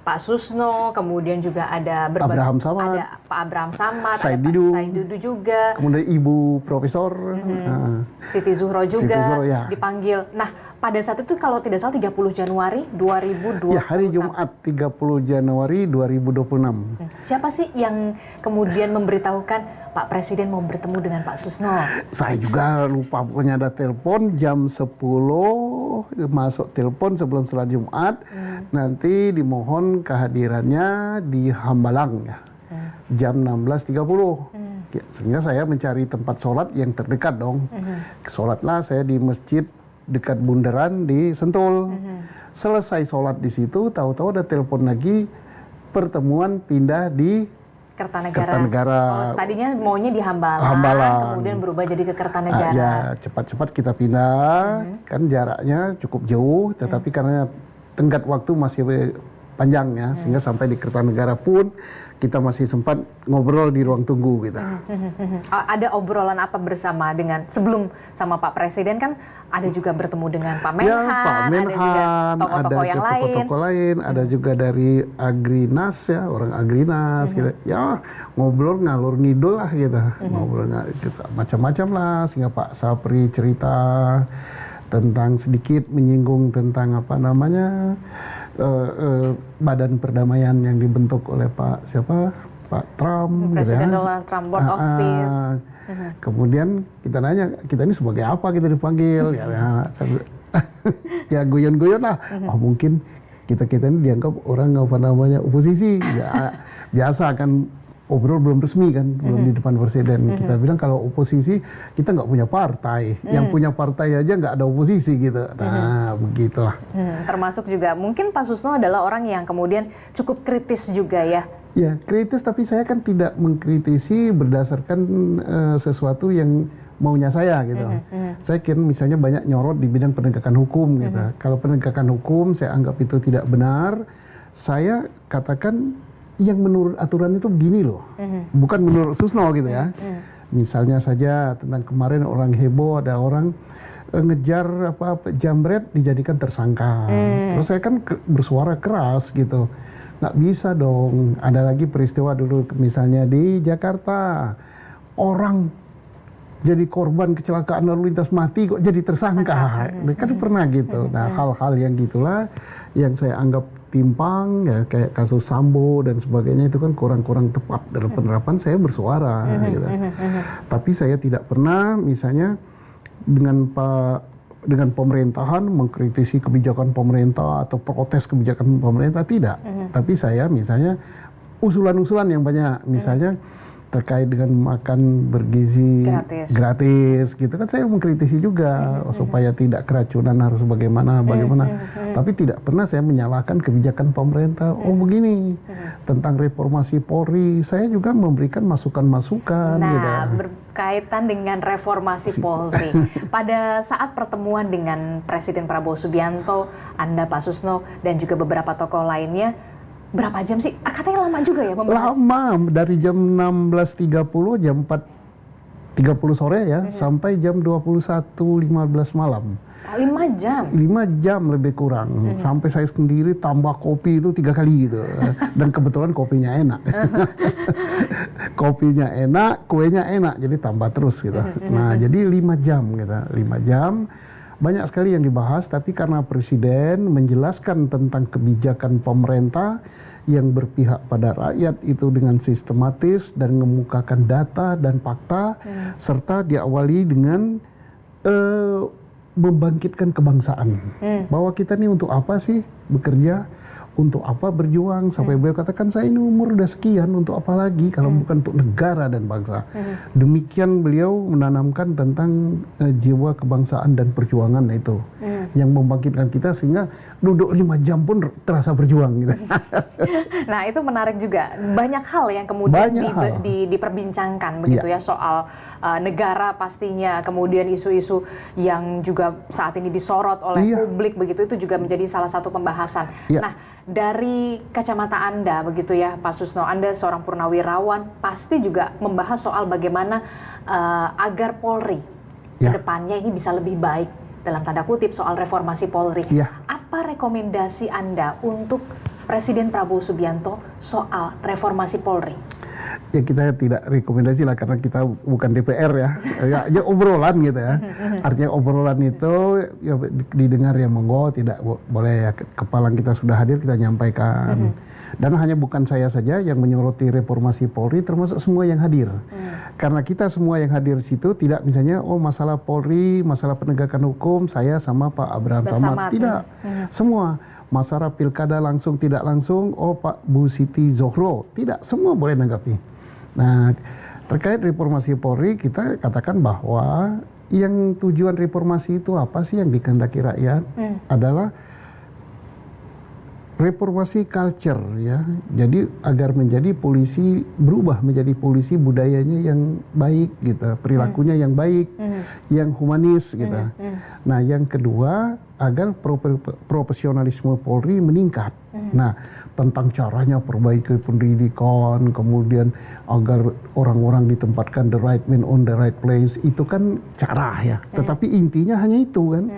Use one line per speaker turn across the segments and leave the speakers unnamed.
Pak Susno, kemudian juga ada ada Pak Abraham Samad,
Said
ada Pak
Didu.
Said Didu juga.
Kemudian Ibu Profesor
Siti Zuhro juga
Siti Zuhro, ya.
dipanggil. Nah, pada saat itu kalau tidak salah 30 Januari 2026.
Ya, hari Jumat 30 Januari 2026.
Siapa sih yang kemudian memberitahukan Pak Presiden mau bertemu dengan Pak Susno?
Saya juga lupa, pokoknya ada telepon jam 10, masuk telepon sebelum sholat Jumat, nanti dimohon kehadirannya di Hambalang ya, jam 16.30. Ya, sehingga saya mencari tempat sholat yang terdekat dong. Sholatlah saya di masjid dekat bundaran di Sentul. Selesai sholat di situ, tahu-tahu ada telepon lagi, pertemuan pindah di Kertanegara.
Oh, tadinya maunya di Hambalang, kemudian berubah jadi ke Kertanegara.
Ya, cepat-cepat kita pindah, kan jaraknya cukup jauh, tetapi karena tenggat waktu masih panjang ya, sehingga sampai di Kertanegara pun kita masih sempat ngobrol di ruang tunggu gitu.
Ada obrolan apa bersama dengan sebelum sama Pak Presiden kan ada juga bertemu dengan Pak Menhan,
Ya, Pak Menhan,
ada juga tokoh-tokoh yang lain.
Tokoh-tokoh lain, ada juga dari Agrinas ya, orang Agrinas gitu. Ya, ngobrol ngalur ngidul lah gitu. Ngobrol gitu, macam-macam lah, sehingga Pak Sapri cerita tentang sedikit menyinggung tentang apa namanya badan perdamaian yang dibentuk oleh Pak Trump,
Presiden
gitu ya.
Donald Trump, Board of Peace.
Kemudian kita nanya, kita ini sebagai apa kita dipanggil? Ya guyon-guyon lah. Oh, mungkin kita ini dianggap orang apa namanya oposisi. Ya, biasa kan. Obrol belum resmi kan, belum di depan presiden. Kita bilang kalau oposisi kita nggak punya partai, yang punya partai aja nggak ada oposisi gitu. Nah, begitulah.
Termasuk juga mungkin Pak Susno adalah orang yang kemudian cukup kritis juga ya.
Ya, kritis, tapi saya kan tidak mengkritisi berdasarkan sesuatu yang maunya saya gitu. Saya kira misalnya banyak nyorot di bidang penegakan hukum gitu. Kalau penegakan hukum saya anggap itu tidak benar, saya katakan yang menurut aturan itu begini loh, bukan menurut Susno gitu ya. Misalnya saja tentang kemarin orang heboh, ada orang ngejar jambret dijadikan tersangka. Terus saya kan bersuara keras gitu, nggak bisa dong. Ada lagi peristiwa dulu misalnya di Jakarta, orang jadi korban kecelakaan lalu lintas mati kok jadi tersangka. Kan pernah gitu. Nah, hal-hal yang gitulah yang saya anggap timpang ya, kayak kasus Sambo dan sebagainya, itu kan kurang-kurang tepat dalam penerapan. Saya bersuara gitu. Tapi saya tidak pernah misalnya dengan pemerintahan mengkritisi kebijakan pemerintah atau protes kebijakan pemerintah, tidak. Tapi saya misalnya usulan-usulan yang banyak, misalnya terkait dengan makan bergizi gratis gitu kan, saya mengkritisi juga supaya tidak keracunan harus bagaimana. Tapi tidak pernah saya menyalahkan kebijakan pemerintah. Oh begini, tentang reformasi Polri saya juga memberikan masukan-masukan.
Nah,
gitu.
Berkaitan dengan reformasi Polri, pada saat pertemuan dengan Presiden Prabowo Subianto, Anda, Pak Susno, dan juga beberapa tokoh lainnya, berapa jam sih? Katanya lama juga ya membahas?
Lama, dari jam 16.30, jam 4.30 sore ya, sampai jam 21.15 malam.
5 jam?
5 jam lebih kurang. Sampai saya sendiri tambah kopi itu 3 kali gitu. Dan kebetulan kopinya enak. Kopinya enak, kuenya enak, jadi tambah terus gitu. Nah, jadi 5 jam gitu. 5 jam. Banyak sekali yang dibahas, tapi karena Presiden menjelaskan tentang kebijakan pemerintah yang berpihak pada rakyat itu dengan sistematis dan mengemukakan data dan fakta, serta diawali dengan membangkitkan kebangsaan. Bahwa kita ini untuk apa sih bekerja, untuk apa berjuang, sampai beliau katakan saya ini umur udah sekian, untuk apa lagi kalau bukan untuk negara dan bangsa. Demikian beliau menanamkan tentang jiwa kebangsaan dan perjuangan itu yang membangkitkan kita, sehingga duduk 5 jam pun terasa berjuang gitu.
Nah, itu menarik juga. Banyak hal yang kemudian diperbincangkan begitu ya, soal negara pastinya, kemudian isu-isu yang juga saat ini disorot oleh publik begitu, itu juga menjadi salah satu pembahasan. Nah, dari kacamata Anda begitu ya Pak Susno, Anda seorang purnawirawan, pasti juga membahas soal bagaimana agar Polri ke depannya ini bisa lebih baik, dalam tanda kutip soal reformasi Polri. Apa rekomendasi Anda untuk Presiden Prabowo Subianto soal reformasi Polri?
Ya kita tidak rekomendasi lah karena kita bukan DPR ya. Ya obrolan gitu ya. Artinya obrolan itu ya didengar ya monggo, tidak boleh ya. Kepala kita sudah hadir kita nyampaikan. Dan hanya bukan saya saja yang menyoroti reformasi Polri, termasuk semua yang hadir. Karena kita semua yang hadir di situ tidak misalnya masalah Polri, masalah penegakan hukum saya sama Pak Abraham Samad. Tidak. Semua masalah pilkada langsung tidak langsung, Pak Bu Siti Zohro, tidak, semua boleh menanggapi. Nah, terkait reformasi Polri kita katakan bahwa yang tujuan reformasi itu apa sih yang dikehendaki rakyat adalah reformasi culture ya. Jadi agar menjadi polisi, berubah menjadi polisi budayanya yang baik gitu, perilakunya yang baik, yang humanis gitu. Nah, yang kedua agar profesionalisme Polri meningkat. Nah, tentang caranya perbaiki pendidikan, kemudian agar orang-orang ditempatkan the right man on the right place, itu kan cara ya. Tetapi intinya hanya itu kan,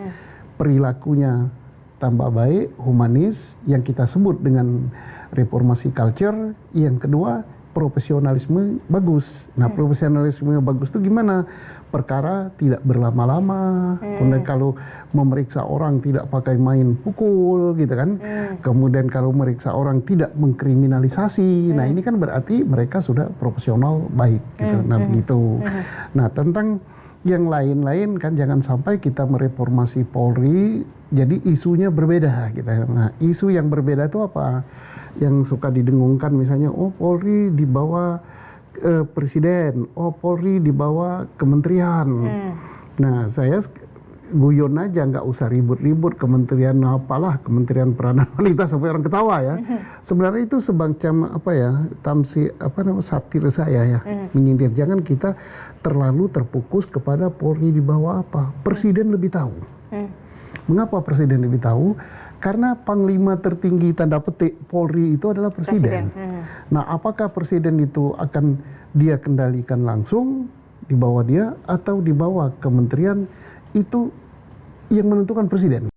perilakunya tambah baik, humanis, yang kita sebut dengan reformasi culture. Yang kedua, profesionalisme bagus. Nah, profesionalisme bagus itu gimana? Perkara tidak berlama-lama. Kemudian kalau memeriksa orang tidak pakai main pukul gitu kan. Kemudian kalau memeriksa orang tidak mengkriminalisasi. Nah, ini kan berarti mereka sudah profesional baik gitu. Nah, begitu. Nah, tentang yang lain-lain kan jangan sampai kita mereformasi Polri jadi isunya berbeda gitu. Nah, isu yang berbeda itu apa? Yang suka didengungkan misalnya, Polri di bawah presiden, Polri di bawah kementerian. Nah, saya guyon aja, nggak usah ribut-ribut kementerian apalah, kementerian peranan wanita sampai orang ketawa ya. Sebenarnya itu semacam apa ya, satir saya ya, menyindir. Jangan kita terlalu terfokus kepada Polri di bawah apa. Presiden lebih tahu. Mengapa presiden lebih tahu? Karena panglima tertinggi tanda petik Polri itu adalah presiden. Nah, apakah presiden itu akan dia kendalikan langsung di bawah dia atau di bawah kementerian, itu yang menentukan presiden.